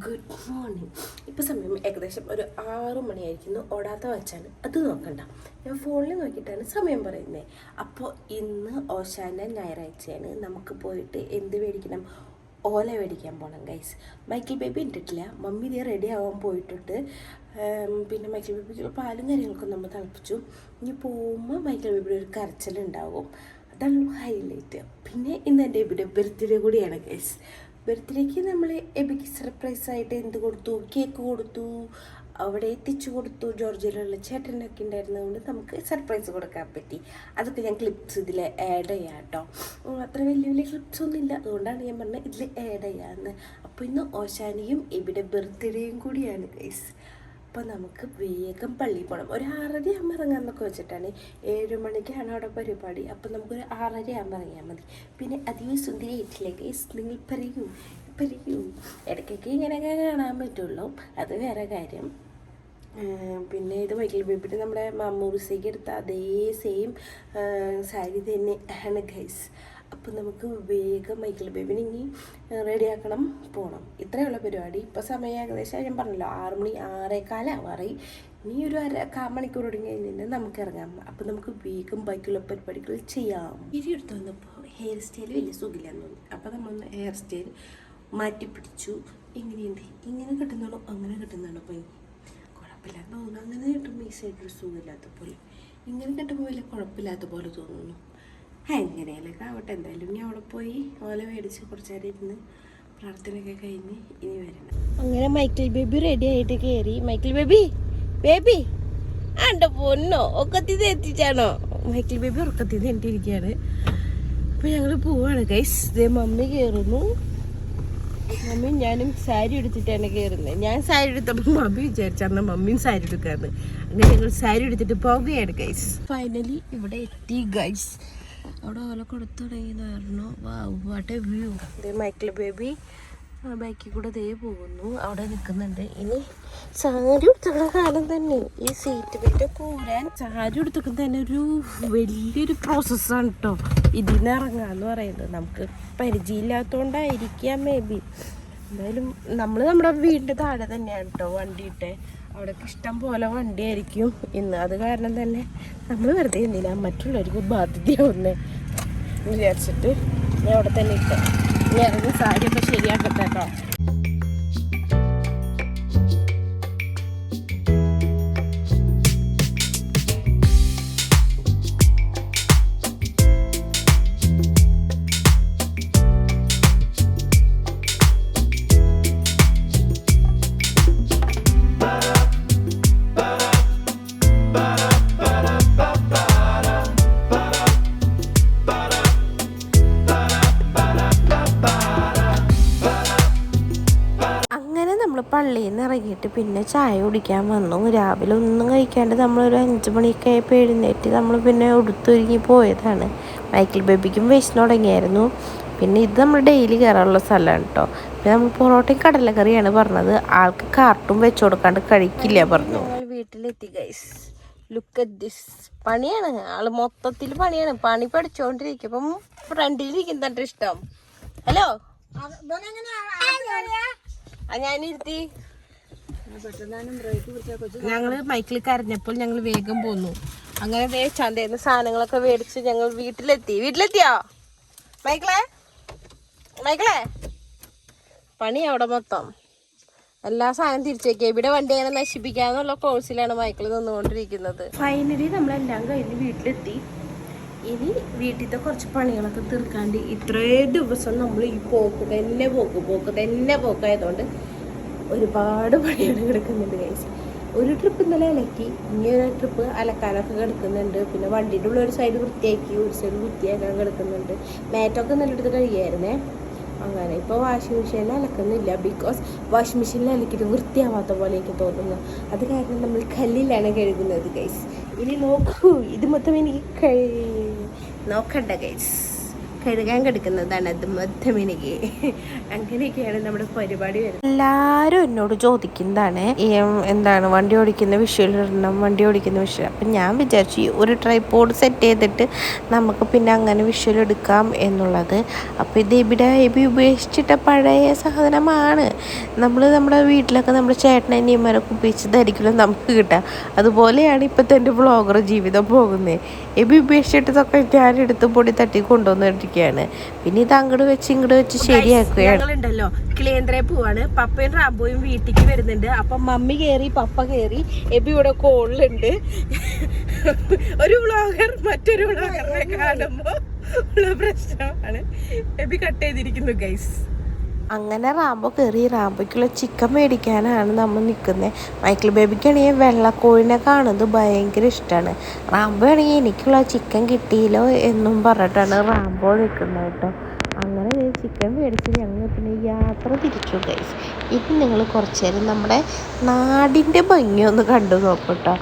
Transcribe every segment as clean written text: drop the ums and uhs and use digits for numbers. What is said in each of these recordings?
Good morning. ഇപ്പോൾ സമയം ഏകദേശം ഒരു 6 മണിയായിരിക്കുന്നു. ഓടാത്ത വച്ചാണ് അത് നോക്കണ്ട, ഞാൻ ഫോണിൽ നോക്കിയിട്ടാണ് സമയം പറയുന്നത്. അപ്പോൾ ഇന്ന് ഓശാന ഞായറാഴ്ചയാണ്. നമുക്ക് പോയിട്ട് എന്ത് മേടിക്കണം? ഓല മേടിക്കാൻ പോകണം ഗൈസ്. മൈക്കിൾ ബേബി ഇട്ടിട്ടില്ല, മമ്മി ഇതേ റെഡി ആവാൻ പോയിട്ടുണ്ട്. പിന്നെ മൈക്കിൾ ബേബിക്ക് പാലും കാര്യങ്ങളൊക്കെ നമ്മൾ തിളപ്പിച്ചു. ഇനി പോകുമ്പോൾ മൈക്കിൾ ബേബിയുടെ ഒരു കരച്ചിലുണ്ടാവും, അതാണ് ഹൈലൈറ്റ്. പിന്നെ ഇന്ന് എൻ്റെ ബേബിയുടെ ബർത്ത്ഡേ കൂടിയാണ് ഗൈസ്. ബർത്ത്ഡേക്ക് നമ്മൾ എബിക്ക് സർപ്രൈസായിട്ട് എന്ത് കൊടുത്തു? കേക്ക് കൊടുത്തു, അവിടെ എത്തിച്ചു കൊടുത്തു. ജോർജിയയിലുള്ള ചേട്ടനൊക്കെ ഉണ്ടായിരുന്നതുകൊണ്ട് നമുക്ക് സർപ്രൈസ് കൊടുക്കാൻ പറ്റി. അതൊക്കെ ഞാൻ ക്ലിപ്സ് ഇതിൽ ആഡ് ചെയ്യാം കേട്ടോ. അത്ര വലിയ വലിയ ക്ലിപ്സ് ഒന്നും ഇല്ല, അതുകൊണ്ടാണ് ഞാൻ പറഞ്ഞത് ഇതിൽ ആഡ് ചെയ്യാമെന്ന്. അപ്പോൾ ഇന്ന് ഓശാനയും എബിയുടെ ബർത്ത്ഡേയും കൂടിയാണ് ഗൈസ്. അപ്പോൾ നമുക്ക് വേഗം പള്ളിയിൽ പോകണം. ഒരു 6:30 ആകുമ്പോൾ ഇറങ്ങാമെന്നൊക്കെ വെച്ചിട്ടാണ്. 7 മണിക്കാണ് അവിടെ പരിപാടി. അപ്പോൾ നമുക്കൊരു 6:30 ആകുമ്പോൾ ഇറങ്ങിയാൽ മതി. പിന്നെ അധികം സുന്ദരിയായിട്ടില്ലേ, നിങ്ങൾ പറയൂ. ഇടയ്ക്കൊക്കെ ഇങ്ങനെയൊക്കെ കാണാൻ പറ്റുള്ളൂ, അത് വേറെ കാര്യം. പിന്നെ ഇത് മൈക്കിൾ ബേബിയുടെ നമ്മുടെ മമ്മൂറിസയ്ക്ക് എടുത്ത അതേ സെയിം സാരി തന്നെ ആണ് ഗൈസ്. അപ്പോൾ നമുക്ക് വേഗം മൈക്കിൾ ബേബിനെ ഇനി റെഡിയാക്കണം, പോകണം. ഇത്രയുള്ള പരിപാടി. ഇപ്പോൾ സമയം ഏകദേശം ഞാൻ പറഞ്ഞല്ലോ 6 മണി 6:15 ആവാറായി. ഇനി ഒരു 1/4 മണിക്കൂർ ഒടുങ്ങി കഴിഞ്ഞാൽ നമുക്ക് ഇറങ്ങാം. അപ്പോൾ നമുക്ക് വേഗം ബാക്കിയുള്ള പരിപാടികൾ ചെയ്യാം. എടുത്ത് വന്നപ്പോൾ ഹെയർ സ്റ്റൈൽ വലിയ സുഖമില്ലാന്ന് തോന്നി. അപ്പോൾ നമ്മളൊന്ന് ഹെയർ സ്റ്റൈൽ മാറ്റി പിടിച്ചു. എങ്ങനെയുണ്ട്? ഇങ്ങനെ കിട്ടുന്നതാണോ അങ്ങനെ കിട്ടുന്നതാണോ? അപ്പോൾ കുഴപ്പമില്ലാന്ന് തോന്നുന്നു. അങ്ങനെ കിട്ടുമ്പോൾ ഈ സൈഡിൽ സുഖമില്ലാത്ത പോലെ, ഇങ്ങനെ കിട്ടുമ്പോൾ വലിയ കുഴപ്പമില്ലാത്ത പോലെ തോന്നുന്നു. എങ്ങനെയാലൊക്കെ ആവട്ടെ. എന്തായാലും ഞാൻ അവിടെ പോയി ഓല മേടിച്ച് കുറച്ച് നേരം ഇരുന്ന് പ്രാർത്ഥനയൊക്കെ കഴിഞ്ഞ് ഇനി വരണം. അങ്ങനെ മൈക്കിൾ ബേബി റെഡി ആയിട്ട് കയറി. മൈക്കിൾ ബേബി എൻ്റെ പൊന്നോ, ഒക്കത്തിൽ എത്തിച്ചാണോ? മൈക്കിൾ ബേബി ഉറക്കത്തിൽ എത്തിയിരിക്കുകയാണ്. അപ്പോൾ ഞങ്ങൾ പോവാണ് ഗൈസ്. ഇതേ മമ്മി കയറുന്നു. മമ്മിയും ഞാനും സാരി എടുത്തിട്ടാണ് കയറുന്നത്. ഞാൻ സാരി എടുത്തപ്പോൾ മമ്മി വിചാരിച്ചാൽ മമ്മിയും സാരി എടുക്കാന്ന്. അങ്ങനെ ഞങ്ങൾ സാരി എടുത്തിട്ട് പോവുകയാണ് ഗൈസ്. ഫൈനലി ഇവിടെ എത്തി ഗൈസ്. അവിടെ ഓല കൊടുത്തു തുടങ്ങിയെന്ന് പറഞ്ഞു. What A view. ഇതേ മൈക്കിൾ ബേബി ബൈക്കിൽ കൂടെ ദേ പോകുന്നു, അവിടെ നിൽക്കുന്നുണ്ട്. ഇനി സാരി എടുത്തുള്ള കാലം തന്നെ ഈ സീറ്റ് ബെൽറ്റ് കൂരാൻ സാരി എടുത്തൊക്കെ തന്നെ ഒരു വലിയൊരു പ്രോസസ്സാണ് കേട്ടോ. ഇതിന് ഇറങ്ങാന്ന് പറയുന്നത് നമുക്ക് പരിചയമില്ലാത്തതുകൊണ്ടായിരിക്കാം മേ ബി. എന്തായാലും നമ്മൾ നമ്മുടെ വീടിൻ്റെ താഴെ തന്നെയാണ് കേട്ടോ വണ്ടിയിട്ടെ. അവിടേക്ക് ഇഷ്ടം പോലെ വണ്ടിയായിരിക്കും ഇന്ന്. അത് കാരണം തന്നെ നമ്മൾ വെറുതെ എന്തിനാ മറ്റുള്ളവർക്ക് ബാധ്യതയാവുന്നേ വിചാരിച്ചിട്ട് ഞാൻ അവിടെ തന്നെ ഇട്ടേ. ഇനി ഇറങ്ങി സാരിയൊക്കെ ശരിയാക്കട്ടെ കേട്ടോ. പള്ളിയിൽ നിന്ന് ഇറങ്ങിയിട്ട് പിന്നെ ചായ കുടിക്കാൻ വന്നു. രാവിലെ ഒന്നും കഴിക്കാണ്ട് നമ്മളൊരു 5 മണിയൊക്കെ ആയപ്പോൾ എഴുന്നേറ്റ് നമ്മൾ പിന്നെ ഉടുത്തൊരുങ്ങി പോയതാണ്. മൈക്കിൾ ബേബിക്കും വിശന്ന് തുടങ്ങിയായിരുന്നു. പിന്നെ ഇത് നമ്മൾ ഡെയിലി കയറാനുള്ള സ്ഥലമാണ് കേട്ടോ. പിന്നെ നമ്മൾ പൊറോട്ടയും കടലക്കറിയാണ് പറഞ്ഞത്. ആൾക്ക് കാർട്ടും വെച്ച് കൊടുക്കാണ്ട് കഴിക്കില്ല പറഞ്ഞു. ഞങ്ങൾ വീട്ടിലെത്തി ഗൈസ്. Look at this. പണിയാണ്, ആള് മൊത്തത്തിൽ പണിയാണ്. പണി പഠിച്ചുകൊണ്ടിരിക്കും. അപ്പം ഫ്രണ്ടിലിരിക്കുന്നതാണ് ഇഷ്ടം. ഹലോ, ഞാനിരുത്തി. ഞങ്ങള് മൈക്കിൾ കരഞ്ഞപ്പോൾ ഞങ്ങൾ വേഗം പോന്നു. അങ്ങനെ ചന്തയിൽ സാധനങ്ങളൊക്കെ മേടിച്ച് ഞങ്ങൾ വീട്ടിലെത്തിയോ മൈക്കിളെ? പണി അവിടെ മൊത്തം എല്ലാ സാധനം തിരിച്ചു വെക്കുക. ഇവിടെ വണ്ടി അങ്ങനെ നശിപ്പിക്കാന്നുള്ള കോഴ്സിലാണ് മൈക്കിൾ നിന്നുകൊണ്ടിരിക്കുന്നത്. ഫൈനലി നമ്മളെല്ലാം കഴിഞ്ഞ് വീട്ടിലെത്തി. ഇനി വീട്ടിലത്തെ കുറച്ച് പണികളൊക്കെ തീർക്കാണ്ട് ഇത്രേ ദിവസം നമ്മൾ ഈ പോക്ക് തന്നെ പോക്കായതുകൊണ്ട് ഒരുപാട് പണികൾ കിടക്കുന്നുണ്ട് ഗൈസ്. ഒരു ട്രിപ്പ് ഇന്നലെ അലക്കി, ഇനി ഒരു ട്രിപ്പ് അലക്കാനൊക്കെ കിടക്കുന്നുണ്ട്. പിന്നെ വണ്ടിയുടെ ഉള്ള ഒരു സൈഡ് വൃത്തിയാക്കി, ഒരു സൈഡ് വൃത്തിയാക്കാൻ കിടക്കുന്നുണ്ട്. മാറ്റൊക്കെ നല്ലെടുത്ത് കഴിയായിരുന്നേ. അങ്ങനെ ഇപ്പോൾ വാഷിംഗ് മെഷീനിൽ അലക്കുന്നില്ല, ബിക്കോസ് വാഷിംഗ് മെഷീനിൽ അലക്കിയിട്ട് വൃത്തിയാവാത്ത പോലെ എനിക്ക് തോന്നുന്നു. അത് കാരണം നമ്മൾ കല്ലിലാണ് കഴുകുന്നത് ഗൈസ്. ഇനി നോക്കൂ, ഇത് മൊത്തം എനിക്ക് നോക്കണ്ട ഗൈസ്. കഴുകാൻ കിടക്കുന്നതാണ് അത് മൊത്തമിനിക്ക്. അങ്ങനെയൊക്കെയാണ് നമ്മുടെ പരിപാടി വരുന്നത്. എല്ലാവരും എന്നോട് ചോദിക്കുന്നതാണ് എന്താണ് വണ്ടി ഓടിക്കുന്ന വിഷ്വലിടണം, വണ്ടി ഓടിക്കുന്ന വിഷ്വൽ. അപ്പം ഞാൻ വിചാരിച്ചു ഒരു ട്രൈപോഡ് സെറ്റ് ചെയ്തിട്ട് നമുക്ക് പിന്നെ അങ്ങനെ വിഷ്വൽ എടുക്കാം എന്നുള്ളത്. അപ്പോൾ ഇത് എബി ഉപേക്ഷിച്ചിട്ട പഴയ സാധനമാണ്. നമ്മുടെ വീട്ടിലൊക്കെ നമ്മുടെ ചേട്ടനെ അനിയന്മാരൊക്കെ ഉപയോഗിച്ചതായിരിക്കുമല്ലോ നമുക്ക് കിട്ടുക. അതുപോലെയാണ് ഇപ്പോഴത്തെ എൻ്റെ വ്ളോഗർ ജീവിതം പോകുന്നത്. എബി ഉപേക്ഷിച്ചിട്ടതൊക്കെ ഞാനെടുത്ത് പൊടി തട്ടി കൊണ്ടുവന്നിരിക്കുകയാണ്. പിന്നെ ഇത് അങ്ങോട്ട് വെച്ച് ശരിയാക്കുകയാണ്. ഞങ്ങളുണ്ടല്ലോ കിളിയന്ത്രയെ പോവാണ്. പപ്പയും റാംബോയും വീട്ടിലേക്ക് വരുന്നുണ്ട്. അപ്പം മമ്മി കയറി, പപ്പ കയറി, എബി ഇവിടെ കോളിലുണ്ട്. ഒരു വ്ളോഗർ മറ്റൊരു വ്ളോഗറിനെ കാണുമ്പോൾ ഉള്ള പ്രശ്നമാണ്. എബി കട്ട് ചെയ്തിരിക്കുന്നു ഗൈസ്. അങ്ങനെ റാംബോ കയറി. റാംബോയ്ക്കുള്ള ചിക്കൻ മേടിക്കാനാണ് നമ്മൾ നിൽക്കുന്നത്. മൈക്കിൾ ബേബിക്കാണെങ്കിൽ വെള്ളക്കോഴിനെ കാണുന്നത് ഭയങ്കര ഇഷ്ടമാണ്. റാംബോ ആണെങ്കിൽ എനിക്കുള്ള ചിക്കൻ കിട്ടിയില്ലോ എന്നും പറഞ്ഞിട്ടാണ് റാംബോ നിൽക്കുന്നത് കേട്ടോ. അങ്ങനെ ചിക്കൻ മേടിച്ച് ഞങ്ങൾ പിന്നെ യാത്ര തിരിച്ചു ഗൈസ്. ഇത് നിങ്ങൾ കുറച്ച് നേരം നമ്മുടെ നാടിൻ്റെ ഭംഗിയൊന്ന് കണ്ടു നോക്കും കേട്ടോ.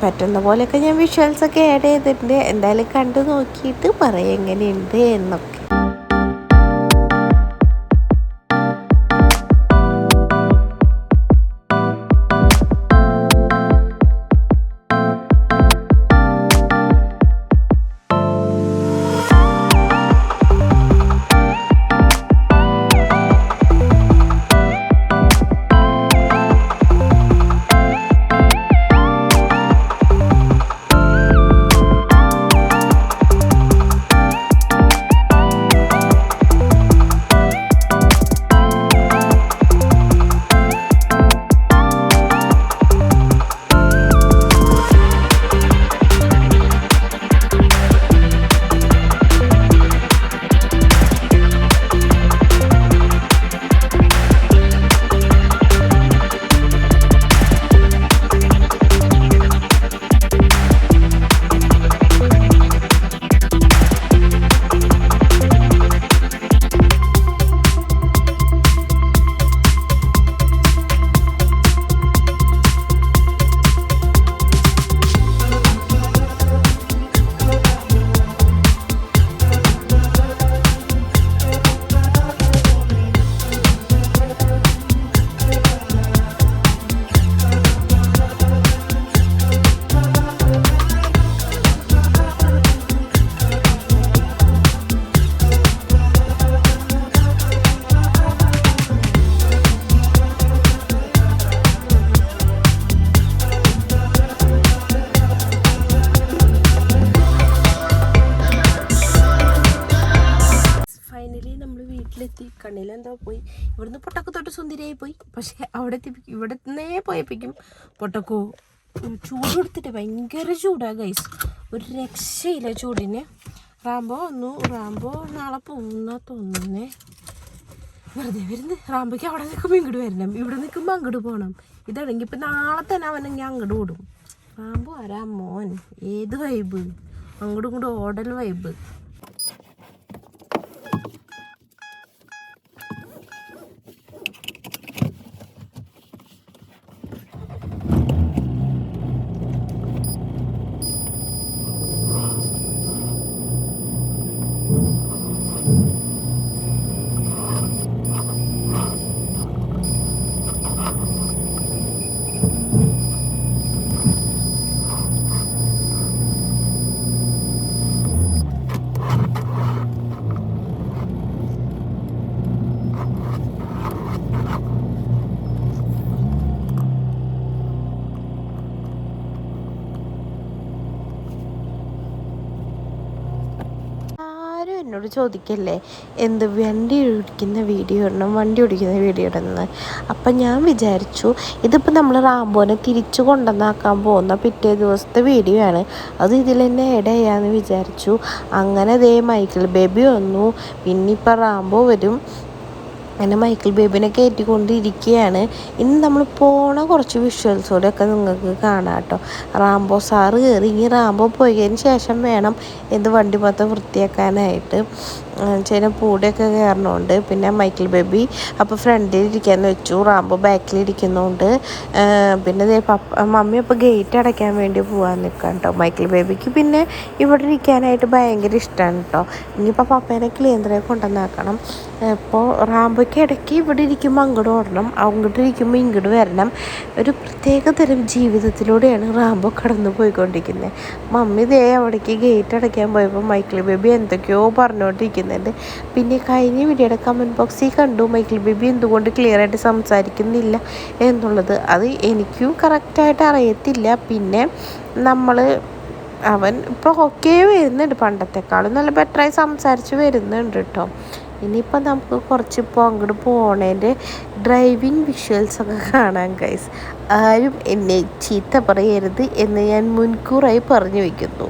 പറ്റുന്ന പോലെയൊക്കെ ഞാൻ വിഷ്വൽസൊക്കെ ആഡ് ചെയ്തിട്ടുണ്ട്. എന്തായാലും കണ്ടു നോക്കിയിട്ട് പറയാം എങ്ങനെയുണ്ട് എന്നൊക്കെ. കണ്ണിലെന്തോ പോയി. ഇവിടുന്ന് പൊട്ടക്ക് തൊട്ട് സുന്ദരിയായി പോയി. പക്ഷെ ഇവിടെ നിന്നേ പോയപ്പിക്കും പൊട്ടക്കോ. ചൂട് കൊടുത്തിട്ട് ഭയങ്കര ചൂടാ ഗൈസ്. ഒരു രക്ഷയില്ല ചൂടിന്. റാംബോ നാളെ പോകുന്ന തോന്നുന്നേ. വെറുതെ വരുന്നത്. റാംബോയ്ക്ക് അവിടെ നിൽക്കുമ്പോൾ ഇങ്ങോട്ട് വരണം, ഇവിടെ നിൽക്കുമ്പോൾ അങ്ങോട്ട് പോകണം. ഇതാണെങ്കിൽ ഇപ്പം നാളെ തന്നെ അവനെങ്കിൽ അങ്ങോട്ട് ഓടും. റാംബോ ആരാ മോൻ, ഏത് വൈബ്, അങ്ങോട്ടും ഇങ്ങോട്ടും ഓടൽ വൈബ്. എന്നോട് ചോദിക്കല്ലേ എന്ത് വണ്ടി ഓടിക്കുന്ന വീഡിയോ ഇടണം. അപ്പം ഞാൻ വിചാരിച്ചു ഇതിപ്പോൾ നമ്മൾ റാംബോനെ തിരിച്ചു കൊണ്ടുവന്നാക്കാൻ പോകുന്ന പിറ്റേ ദിവസത്തെ വീഡിയോ ആണ്, അത് ഇതിൽ തന്നെ ആഡ് ചെയ്യാമെന്ന് വിചാരിച്ചു. അങ്ങനെ ദേ മൈക്കിൾ ബേബി വന്നു. പിന്നെ ഇപ്പം റാംബോ വരും. അങ്ങനെ മൈക്കിൾ ബേബിനെ കയറ്റിക്കൊണ്ടിരിക്കുകയാണ്. ഇനി നമ്മൾ പോണ കുറച്ച് വിഷ്വൽസോടെയൊക്കെ നിങ്ങൾക്ക് കാണാം കേട്ടോ. റാംബോ സാറ് കയറി. ഇനി റാംബോ പോയതിന് ശേഷം വേണം വണ്ടി മൊത്തം വൃത്തിയാക്കാനായിട്ട്. ചേന പൂടിയൊക്കെ കയറണമുണ്ട്. പിന്നെ മൈക്കിൾ ബേബി അപ്പോൾ ഫ്രണ്ടിൽ ഇരിക്കാന്ന് വെച്ചു, റാംബോ ബാക്കിൽ ഇരിക്കുന്നതുകൊണ്ട്. പിന്നെ മമ്മി അപ്പോൾ ഗേറ്റ് അടയ്ക്കാൻ വേണ്ടി പോകാൻ നിൽക്കാം കേട്ടോ. മൈക്കിൾ ബേബിക്ക് പിന്നെ ഇവിടെ ഇരിക്കാനായിട്ട് ഭയങ്കര ഇഷ്ടമാണ് കേട്ടോ. ഇനിയിപ്പോൾ പപ്പേനെ ക്ലീനറെ കൊണ്ടുവന്നാക്കണം. ഇപ്പോൾ റാംബോയ്ക്ക് ഇടയ്ക്ക് ഇവിടെ ഇരിക്കുമ്പോൾ അങ്ങോട്ട് ഓടണം, അങ്ങോട്ട് ഇരിക്കുമ്പോൾ ഇങ്ങോട്ട് വരണം. ഒരു പ്രത്യേക തരം ജീവിതത്തിലൂടെയാണ് റാംബോ കടന്നു പോയിക്കൊണ്ടിരിക്കുന്നത്. മമ്മി ദേ അവിടേക്ക് ഗേറ്റ് അടയ്ക്കാൻ പോയപ്പോൾ മൈക്കിൾ ബേബി എന്തൊക്കെയോ പറഞ്ഞുകൊണ്ടിരിക്കുന്നുണ്ട്. പിന്നെ കഴിഞ്ഞ വീഡിയോയുടെ കമൻറ്റ് ബോക്സിൽ കണ്ടു മൈക്കിൾ ബേബി എന്തുകൊണ്ട് ക്ലിയറായിട്ട് സംസാരിക്കുന്നില്ല എന്നുള്ളത്. അത് എനിക്കും കറക്റ്റായിട്ട് അറിയത്തില്ല. പിന്നെ അവൻ ഇപ്പോൾ ഓക്കെ വരുന്നുണ്ട്, പണ്ടത്തെക്കാളും നല്ല ബെറ്ററായി സംസാരിച്ച് വരുന്നുണ്ട് കേട്ടോ. ഇനിയിപ്പോൾ നമുക്ക് കുറച്ചിപ്പോൾ അങ്ങോട്ട് പോണേൻ്റെ ഡ്രൈവിങ് വിഷ്വൽസൊക്കെ കാണാം ഗൈസ്. ആരും എന്നെ ചീത്ത പറയരുത് എന്ന് ഞാൻ മുൻകൂറായി പറഞ്ഞു വയ്ക്കുന്നു.